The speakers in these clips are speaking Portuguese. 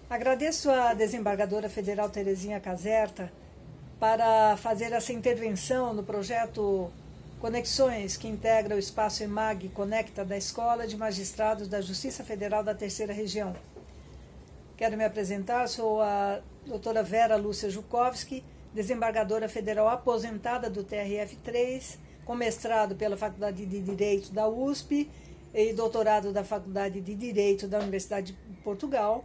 Agradeço à desembargadora federal Terezinha Caserta para fazer essa intervenção no projeto Conexões, que integra o espaço EMAG Conecta da Escola de Magistrados da Justiça Federal da Terceira Região. Quero me apresentar, sou a doutora Vera Lúcia Jukovski, desembargadora federal aposentada do TRF3, com mestrado pela Faculdade de Direito da USP e doutorado da Faculdade de Direito da Universidade de Portugal,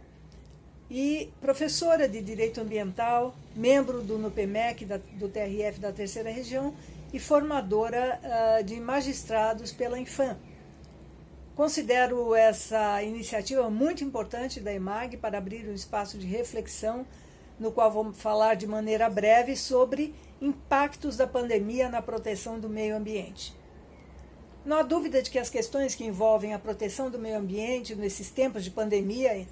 e professora de Direito Ambiental, membro do NUPEMEC, do TRF da Terceira Região, e formadora de magistrados pela Infam. Considero essa iniciativa muito importante da EMAG para abrir um espaço de reflexão, no qual vou falar de maneira breve sobre impactos da pandemia na proteção do meio ambiente. Não há dúvida de que as questões que envolvem a proteção do meio ambiente nesses tempos de pandemia,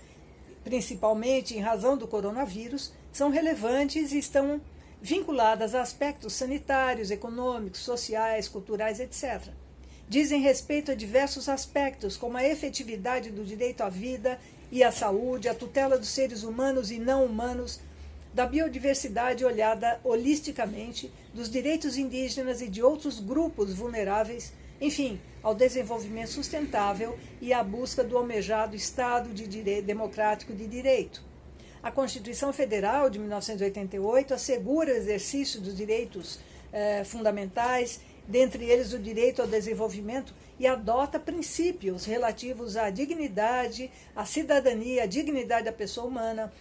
principalmente em razão do coronavírus, são relevantes e estão vinculadas a aspectos sanitários, econômicos, sociais, culturais, etc. Dizem respeito a diversos aspectos, como a efetividade do direito à vida e à saúde, a tutela dos seres humanos e não humanos, da biodiversidade olhada holisticamente, dos direitos indígenas e de outros grupos vulneráveis, enfim, ao desenvolvimento sustentável e à busca do almejado Estado de direito, democrático de direito. A Constituição Federal de 1988 assegura o exercício dos direitos fundamentais, dentre eles o direito ao desenvolvimento, e adota princípios relativos à dignidade, à cidadania, à dignidade da pessoa humana,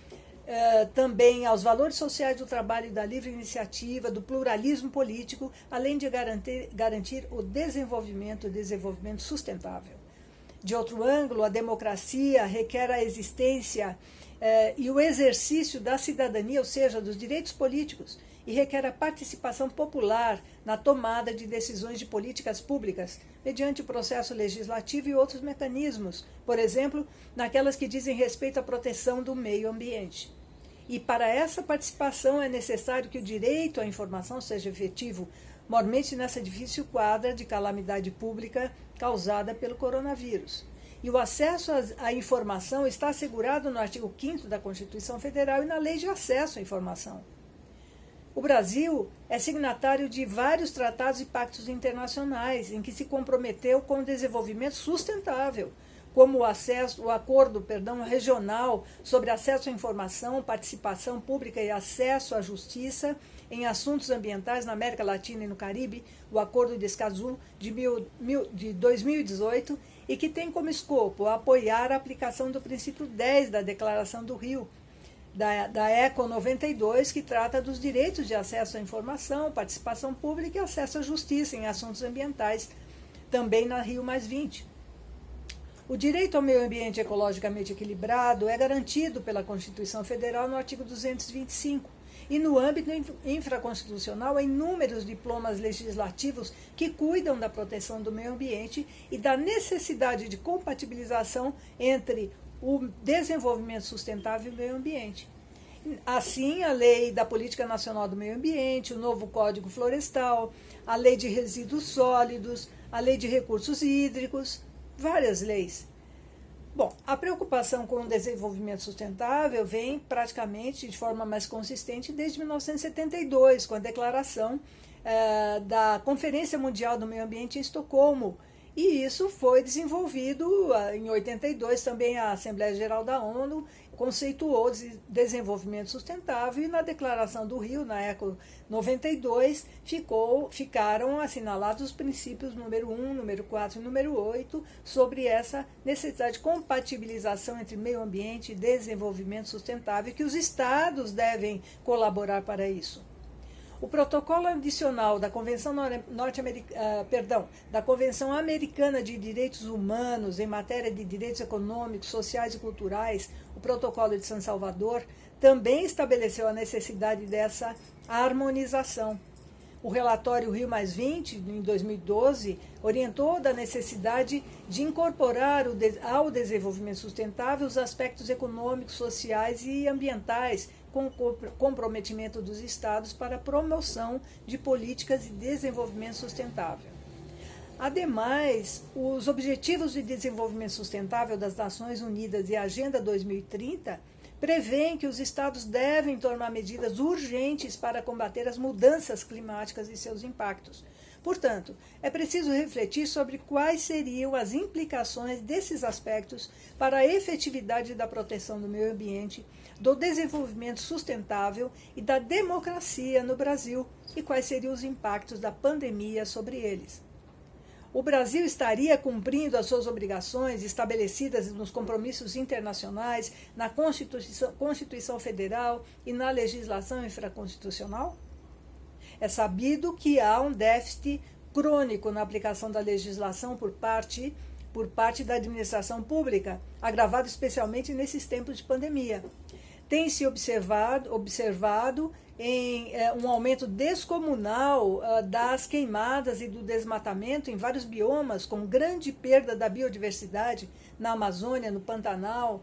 também aos valores sociais do trabalho e da livre iniciativa, do pluralismo político, além de garantir o desenvolvimento sustentável. De outro ângulo, a democracia requer a existência e o exercício da cidadania, ou seja, dos direitos políticos, e requer a participação popular na tomada de decisões de políticas públicas, mediante o processo legislativo e outros mecanismos, por exemplo, naquelas que dizem respeito à proteção do meio ambiente. E para essa participação é necessário que o direito à informação seja efetivo, mormente nessa difícil quadra de calamidade pública causada pelo coronavírus. E o acesso à informação está assegurado no artigo 5º da Constituição Federal e na Lei de Acesso à Informação. O Brasil é signatário de vários tratados e pactos internacionais em que se comprometeu com o desenvolvimento sustentável, como o acordo regional sobre acesso à informação, participação pública e acesso à justiça em assuntos ambientais na América Latina e no Caribe, o Acordo de Escazú de 2018, e que tem como escopo apoiar a aplicação do princípio 10 da Declaração do Rio, da ECO 92, que trata dos direitos de acesso à informação, participação pública e acesso à justiça em assuntos ambientais, também na Rio+20. O direito ao meio ambiente ecologicamente equilibrado é garantido pela Constituição Federal no artigo 225, e no âmbito infraconstitucional há inúmeros diplomas legislativos que cuidam da proteção do meio ambiente e da necessidade de compatibilização entre o desenvolvimento sustentável e o meio ambiente. Assim, a Lei da Política Nacional do Meio Ambiente, o novo Código Florestal, a Lei de Resíduos Sólidos, a Lei de Recursos Hídricos, várias leis. Bom, a preocupação com o desenvolvimento sustentável vem praticamente de forma mais consistente desde 1972, com a declaração da Conferência Mundial do Meio Ambiente em Estocolmo. E isso foi desenvolvido em 82, também a Assembleia Geral da ONU conceituou desenvolvimento sustentável, e na Declaração do Rio, na ECO 92, ficaram assinalados os princípios número 1, número 4 e número 8 sobre essa necessidade de compatibilização entre meio ambiente e desenvolvimento sustentável, que os estados devem colaborar para isso. O protocolo adicional da Convenção da Convenção Americana de Direitos Humanos em matéria de direitos econômicos, sociais e culturais, o Protocolo de San Salvador, também estabeleceu a necessidade dessa harmonização. O relatório Rio+20, em 2012, orientou da necessidade de incorporar ao desenvolvimento sustentável os aspectos econômicos, sociais e ambientais, com comprometimento dos Estados para a promoção de políticas de desenvolvimento sustentável. Ademais, os Objetivos de Desenvolvimento Sustentável das Nações Unidas e a Agenda 2030 prevêem que os estados devem tomar medidas urgentes para combater as mudanças climáticas e seus impactos. Portanto, é preciso refletir sobre quais seriam as implicações desses aspectos para a efetividade da proteção do meio ambiente, do desenvolvimento sustentável e da democracia no Brasil e quais seriam os impactos da pandemia sobre eles. O Brasil estaria cumprindo as suas obrigações estabelecidas nos compromissos internacionais, na Constituição Federal e na legislação infraconstitucional? É sabido que há um déficit crônico na aplicação da legislação por parte da administração pública, agravado especialmente nesses tempos de pandemia. Tem-se observado em um aumento descomunal das queimadas e do desmatamento em vários biomas, com grande perda da biodiversidade na Amazônia, no Pantanal,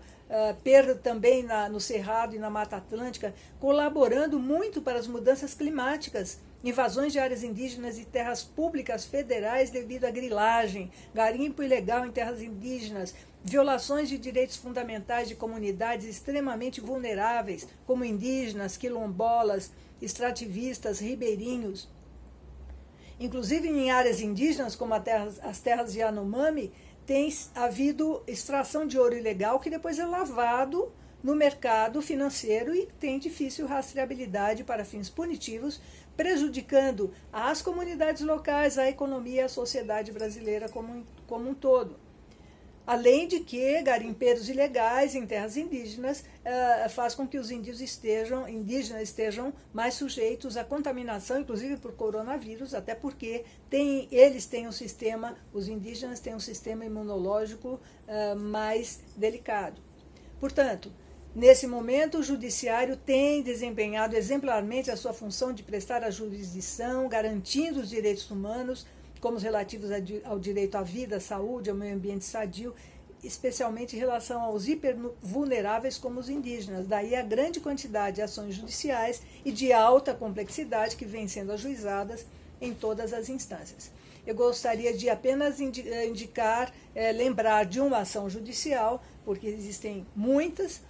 perda também no Cerrado e na Mata Atlântica, colaborando muito para as mudanças climáticas, invasões de áreas indígenas e terras públicas federais devido à grilagem, garimpo ilegal em terras indígenas, violações de direitos fundamentais de comunidades extremamente vulneráveis, como indígenas, quilombolas, extrativistas, ribeirinhos. Inclusive em áreas indígenas, como as terras de Yanomami, tem havido extração de ouro ilegal que depois é lavado no mercado financeiro e tem difícil rastreabilidade para fins punitivos, prejudicando as comunidades locais, a economia e a sociedade brasileira como um todo. Além de que garimpeiros ilegais em terras indígenas faz com que os indígenas estejam mais sujeitos à contaminação, inclusive por coronavírus, até porque os indígenas têm um sistema imunológico mais delicado. Portanto, nesse momento, o Judiciário tem desempenhado exemplarmente a sua função de prestar a jurisdição, garantindo os direitos humanos, como os relativos ao direito à vida, à saúde, ao meio ambiente sadio, especialmente em relação aos hipervulneráveis como os indígenas. Daí a grande quantidade de ações judiciais e de alta complexidade que vêm sendo ajuizadas em todas as instâncias. Eu gostaria de apenas lembrar de uma ação judicial, porque existem muitas,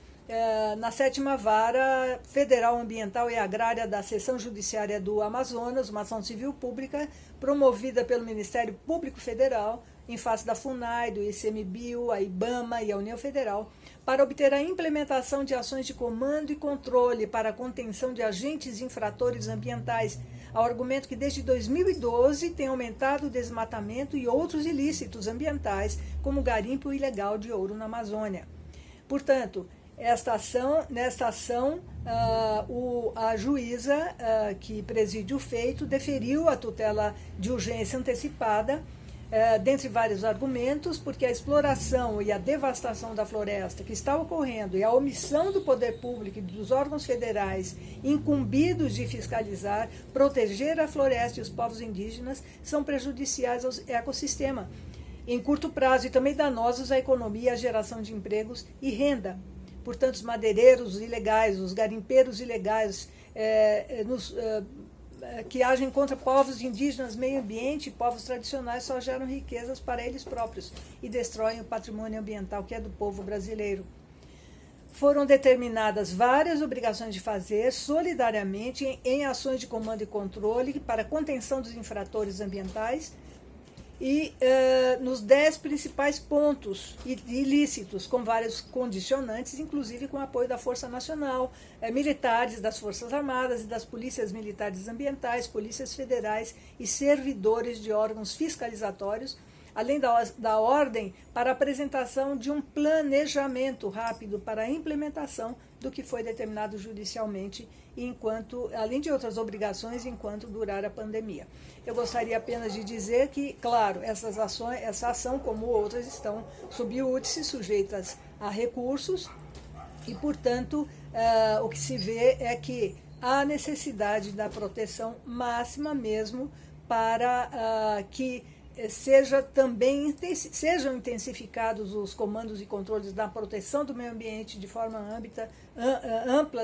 na 7ª Vara Federal Ambiental e Agrária da Seção Judiciária do Amazonas, uma ação civil pública promovida pelo Ministério Público Federal, em face da FUNAI, do ICMBio, a IBAMA e a União Federal, para obter a implementação de ações de comando e controle para a contenção de agentes infratores ambientais, ao argumento que desde 2012 tem aumentado o desmatamento e outros ilícitos ambientais, como o garimpo ilegal de ouro na Amazônia. Portanto, nesta ação, a juíza que preside o feito deferiu a tutela de urgência antecipada, dentre vários argumentos, porque a exploração e a devastação da floresta que está ocorrendo e a omissão do poder público e dos órgãos federais incumbidos de fiscalizar, proteger a floresta e os povos indígenas são prejudiciais ao ecossistema, em curto prazo e também danosos à economia, à geração de empregos e renda. Portanto, os madeireiros ilegais, os garimpeiros ilegais que agem contra povos indígenas, meio ambiente e povos tradicionais só geram riquezas para eles próprios e destroem o patrimônio ambiental que é do povo brasileiro. Foram determinadas várias obrigações de fazer solidariamente em ações de comando e controle para contenção dos infratores ambientais e nos 10 principais pontos ilícitos, com vários condicionantes, inclusive com apoio da Força Nacional, militares das Forças Armadas e das polícias militares ambientais, polícias federais e servidores de órgãos fiscalizatórios, além da ordem para a apresentação de um planejamento rápido para a implementação do que foi determinado judicialmente, além de outras obrigações, enquanto durar a pandemia. Eu gostaria apenas de dizer que, claro, essa ação, como outras, estão sob iúdice, sujeitas a recursos, e, portanto, o que se vê é que há necessidade da proteção máxima mesmo para que sejam intensificados os comandos e controles da proteção do meio ambiente de forma ampla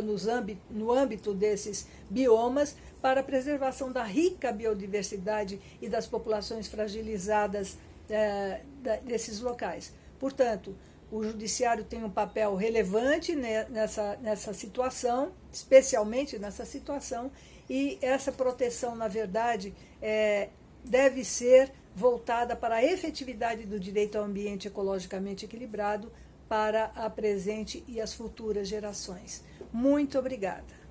no âmbito desses biomas, para a preservação da rica biodiversidade e das populações fragilizadas desses locais. Portanto, o judiciário tem um papel relevante nessa situação, especialmente nessa situação, e essa proteção, na verdade, deve ser voltada para a efetividade do direito ao ambiente ecologicamente equilibrado para a presente e as futuras gerações. Muito obrigada.